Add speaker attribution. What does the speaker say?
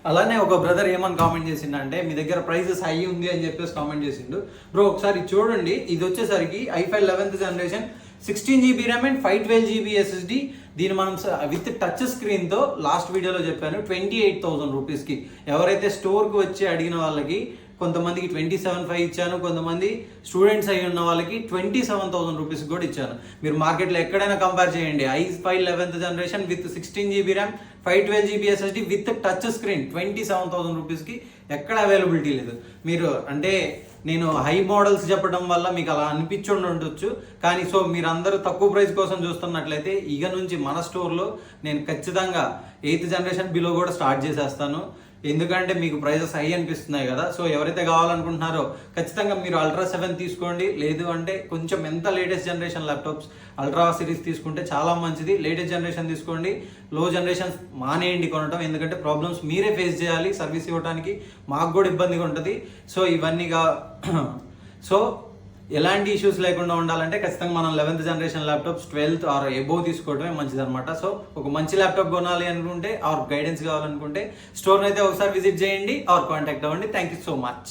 Speaker 1: అలానే ఒక బ్రదర్ ఏమని కామెంట్ చేసిండంటే మీ దగ్గర ప్రైసెస్ హై ఉంది అని చెప్పేసి కామెంట్ చేసిండు. బ్రో ఒకసారి చూడండి, ఇది వచ్చేసరికి i5 11th generation 16 GB RAM and 512 GB SSD. దీన్ని మనం విత్ టచ్ స్క్రీన్తో లాస్ట్ వీడియోలో చెప్పాను 28,000 రూపీస్కి. ఎవరైతే స్టోర్కి వచ్చి అడిగిన వాళ్ళకి కొంతమందికి 27,500 ఇచ్చాను, కొంతమంది స్టూడెంట్స్ అయి ఉన్న వాళ్ళకి 27,000 రూపీస్ కూడా ఇచ్చాను. మీరు మార్కెట్లో ఎక్కడైనా కంపేర్ చేయండి, i5 11th generation with 16 GB RAM 512 GB SSD with touch screen 27,000 రూపీస్కి ఎక్కడ అవైలబిలిటీ లేదు. మీరు అంటే నేను హై మోడల్స్ చెప్పడం వల్ల మీకు అలా అనిపించుండి ఉండొచ్చు, కానీ సో మీరందరూ తక్కువ ప్రైస్ కోసం చూస్తున్నట్లయితే ఇక నుంచి మన స్టోర్లో నేను ఖచ్చితంగా 8th జనరేషన్ బిలో కూడా స్టార్ట్ చేసేస్తాను. ఎందుకంటే మీకు ప్రైజెస్ హై అనిపిస్తున్నాయి కదా. సో ఎవరైతే కావాలనుకుంటున్నారో ఖచ్చితంగా మీరు అల్ట్రా 7 తీసుకోండి, లేదు అంటే కొంచెం ఎంత latest generation laptops ultra series తీసుకుంటే చాలా మంచిది. లేటెస్ట్ జనరేషన్ తీసుకోండి, లో జనరేషన్ మానేయండి కొనటం, ఎందుకంటే ప్రాబ్లమ్స్ మీరే ఫేస్ చేయాలి. సర్వీస్ ఇవ్వడానికి మాకు కూడా ఇబ్బందిగా ఉంటుంది. సో ఇవన్నీగా సో ఎలాంటి ఇష్యూస్ లేకుండా ఉండాలంటే ఖచ్చితంగా మనం 11th generation laptops 12th are above తీసుకోవడమే మంచిది అనమాట. సో ఒక మంచి ల్యాప్టాప్ కొనాలి అనుకుంటే ఆర్ గైడెన్స్ కావాలనుకుంటే స్టోర్ని అయితే ఒకసారి విజిట్ చేయండి ఆర్ కాంటాక్ట్ అవ్వండి. Thank you so much.